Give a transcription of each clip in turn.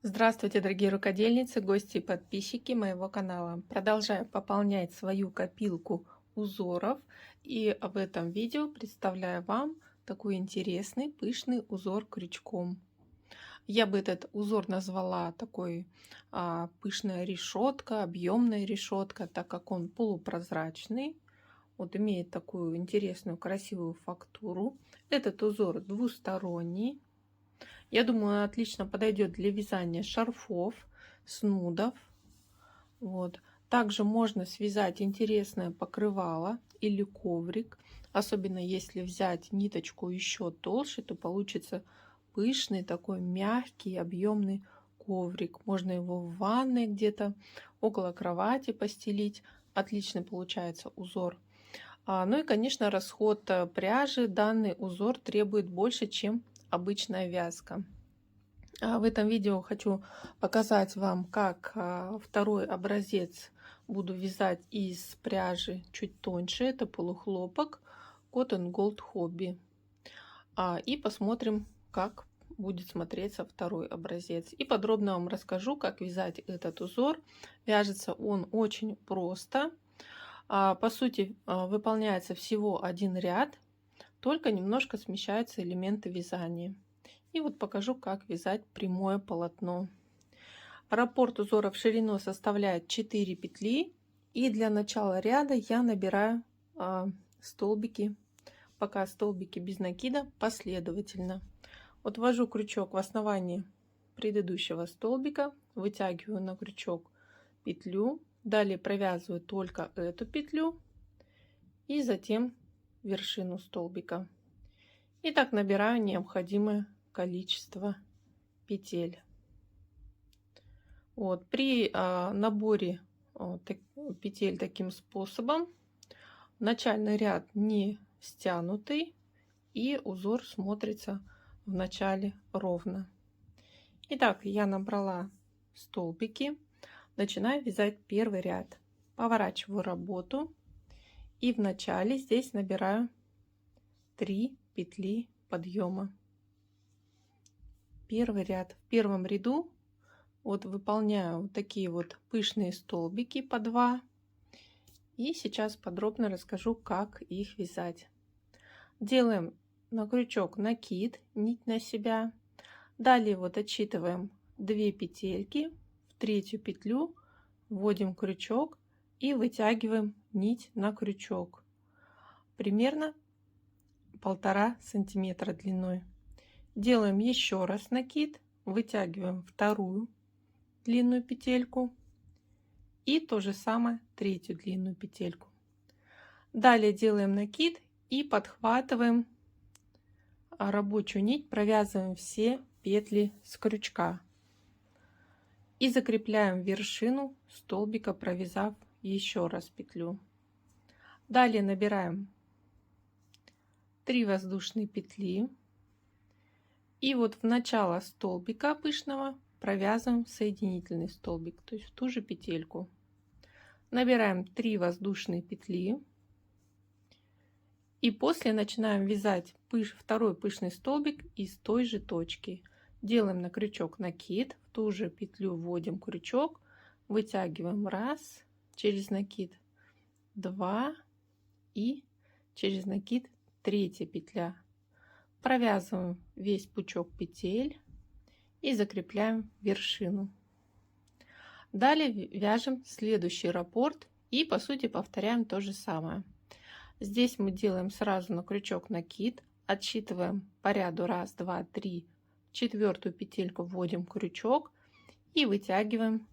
Здравствуйте, дорогие рукодельницы, гости и подписчики моего канала. Продолжаю пополнять свою копилку узоров, и в этом видео представляю вам такой интересный пышный узор крючком. Я бы этот узор назвала такой пышная решетка, объемная решетка, так как он полупрозрачный, вот имеет такую интересную красивую фактуру. Этот узор двусторонний. Я думаю, он отлично подойдет для вязания шарфов, снудов. Вот. Также можно связать интересное покрывало или коврик. Особенно если взять ниточку еще толще, то получится пышный такой мягкий объемный коврик. Можно его в ванной где-то около кровати постелить. Отлично получается узор. Ну и, конечно, расход пряжи. Данный узор требует больше, чем обычная вязка. В этом видео хочу показать вам, как второй образец буду вязать из пряжи чуть тоньше. Это полухлопок Cotton Gold Hobby. И посмотрим, как будет смотреться второй образец. И подробно вам расскажу, как вязать этот узор. Вяжется он очень просто. По сути, выполняется всего один ряд, только немножко смещаются элементы вязания. И вот покажу, как вязать прямое полотно. Раппорт узора в ширину составляет 4 петли. И для начала ряда я набираю столбики, пока столбики без накида, последовательно. Вот ввожу крючок в основании предыдущего столбика, вытягиваю на крючок петлю, далее провязываю только эту петлю и затем вершину столбика. И так набираю необходимое количество петель. Вот, при наборе петель таким способом начальный ряд не стянутый и узор смотрится в начале ровно. Итак, я набрала столбики, начинаю вязать первый ряд, поворачиваю работу и в начале здесь набираю 3 петли подъема. Первый ряд. В первом ряду вот выполняю вот такие вот пышные столбики по 2. И сейчас подробно расскажу, как их вязать. Делаем на крючок накид, нить на себя. Далее вот отсчитываем 2 петельки, в третью петлю вводим крючок и вытягиваем нить на крючок. Примерно 1,5 сантиметра длиной. Делаем еще раз накид, вытягиваем вторую длинную петельку и то же самое третью длинную петельку. Далее делаем накид и подхватываем рабочую нить, провязываем все петли с крючка и закрепляем вершину столбика, провязав еще раз петлю. Далее набираем 3 воздушные петли. И вот в начало столбика пышного провязываем соединительный столбик, то есть в ту же петельку. Набираем 3 воздушные петли. И после начинаем вязать второй пышный столбик из той же точки. Делаем на крючок накид, в ту же петлю вводим крючок, вытягиваем 1, через накид 2 и через накид 3 петля. Провязываем весь пучок петель и закрепляем вершину. Далее вяжем следующий раппорт и по сути повторяем то же самое. Здесь мы делаем сразу на крючок накид, отсчитываем по ряду 1, 2, 3, четвертую петельку вводим крючок и вытягиваем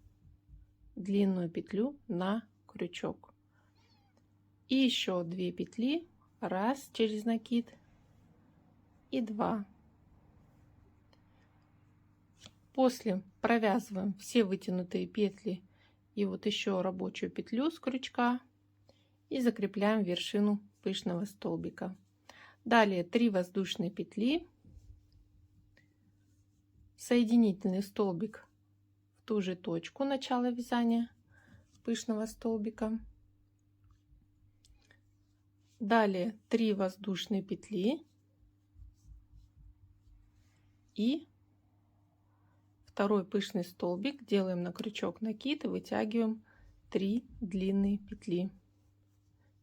длинную петлю на крючок. И еще 2 петли, 1 через накид и 2. После провязываем все вытянутые петли и вот еще рабочую петлю с крючка и закрепляем вершину пышного столбика. Далее 3 воздушные петли, соединительный столбик в ту же точку начала вязания пышного столбика. Далее 3 воздушные петли и второй пышный столбик, делаем на крючок накид и вытягиваем 3 длинные петли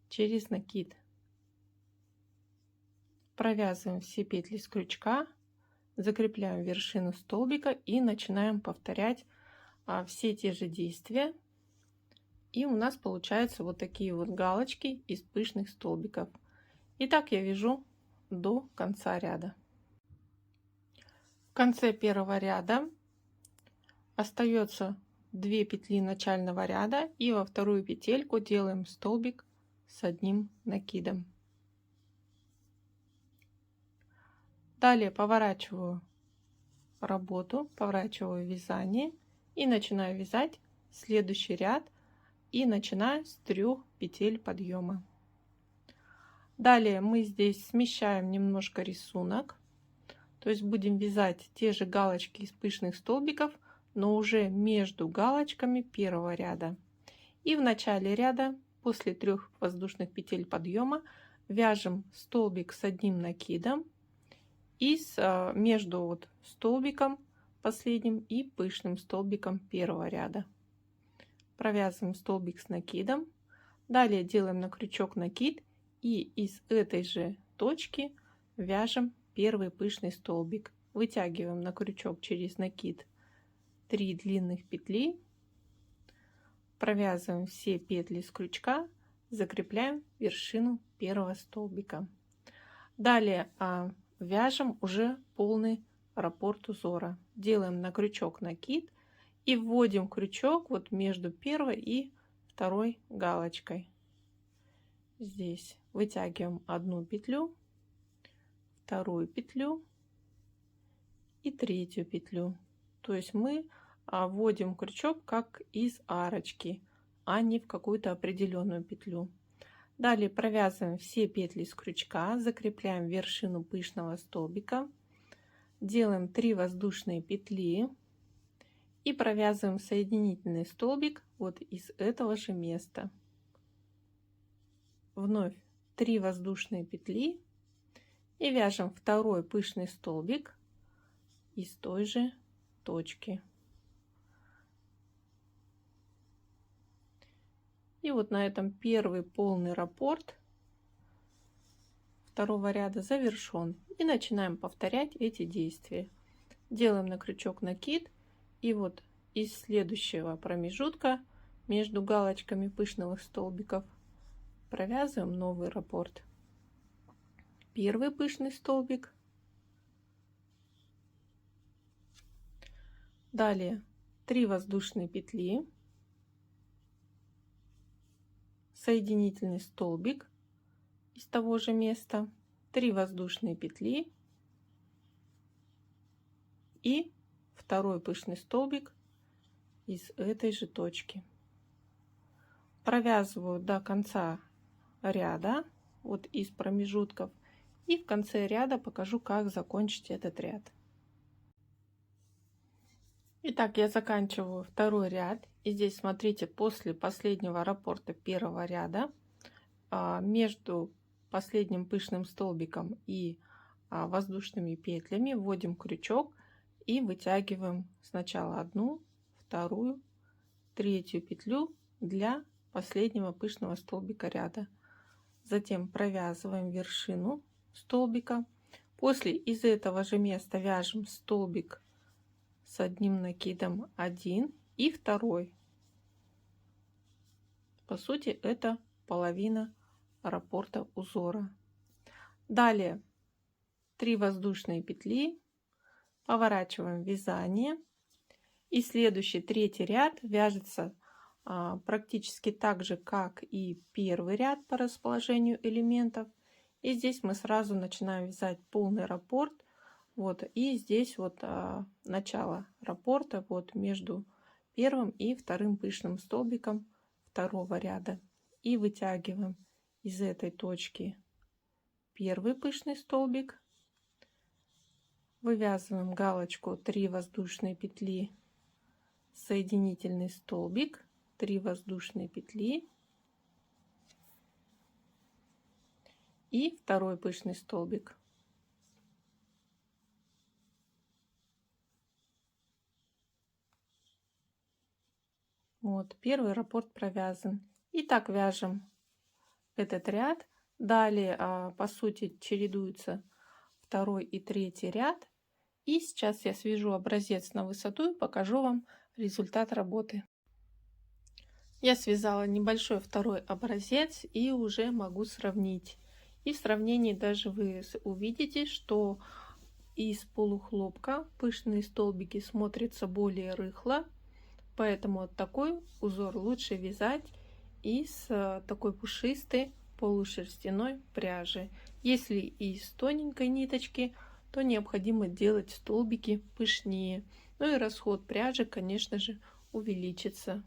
через накид. Провязываем все петли с крючка, закрепляем вершину столбика и начинаем повторять все те же действия. И у нас получаются вот такие вот галочки из пышных столбиков. И так я вяжу до конца ряда. В конце первого ряда остается 2 петли начального ряда, и во вторую петельку делаем столбик с одним накидом. Далее поворачиваю работу, поворачиваю вязание и начинаю вязать следующий ряд, и начинаю с 3 петель подъема. Далее мы здесь смещаем немножко рисунок, то есть будем вязать те же галочки из пышных столбиков, но уже между галочками первого ряда. И в начале ряда после 3 воздушных петель подъема вяжем столбик с одним накидом и между вот столбиком последним и пышным столбиком первого ряда. Провязываем столбик с накидом. Далее делаем на крючок накид и из этой же точки вяжем первый пышный столбик. Вытягиваем на крючок через накид 3 длинных петли, провязываем все петли с крючка, закрепляем вершину первого столбика. Далее вяжем уже полный раппорт узора. Делаем на крючок накид и вводим крючок вот между первой и второй галочкой. Здесь вытягиваем одну петлю, вторую петлю и третью петлю. То есть мы вводим крючок как из арочки, а не в какую-то определенную петлю. Далее провязываем все петли с крючка, закрепляем вершину пышного столбика, делаем 3 воздушные петли и провязываем соединительный столбик вот из этого же места. Вновь 3 воздушные петли и вяжем второй пышный столбик из той же точки. И вот на этом первый полный раппорт второго ряда завершен. И начинаем повторять эти действия. Делаем на крючок накид и вот из следующего промежутка между галочками пышных столбиков провязываем новый раппорт. Первый пышный столбик. Далее 3 воздушные петли, соединительный столбик из того же места, 3 воздушные петли и второй пышный столбик из этой же точки. Провязываю до конца ряда, вот из промежутков, и в конце ряда покажу, как закончить этот ряд. Итак, я заканчиваю второй ряд, и здесь смотрите, после последнего раппорта первого ряда между последним пышным столбиком и воздушными петлями вводим крючок и вытягиваем сначала одну, вторую, третью петлю для последнего пышного столбика ряда. Затем провязываем вершину столбика. После из этого же места вяжем столбик с одним накидом, один и второй. По сути, это половина раппорта узора. Далее 3 воздушные петли, поворачиваем вязание, и следующий третий ряд вяжется практически так же, как и первый ряд по расположению элементов. И здесь мы сразу начинаем вязать полный раппорт. Вот, и здесь вот начало раппорта вот между первым и вторым пышным столбиком второго ряда. И вытягиваем из этой точки первый пышный столбик. Вывязываем галочку 3 воздушные петли, соединительный столбик, 3 воздушные петли и второй пышный столбик. Вот, первый раппорт провязан. И так вяжем этот ряд. Далее, по сути, чередуются второй и третий ряд. И сейчас я свяжу образец на высоту и покажу вам результат работы. Я связала небольшой второй образец и уже могу сравнить. И в сравнении даже вы увидите, что из полухлопка пышные столбики смотрятся более рыхло. Поэтому вот такой узор лучше вязать из такой пушистой полушерстяной пряжи. Если из тоненькой ниточки, то необходимо делать столбики пышнее. Ну и расход пряжи, конечно же, увеличится.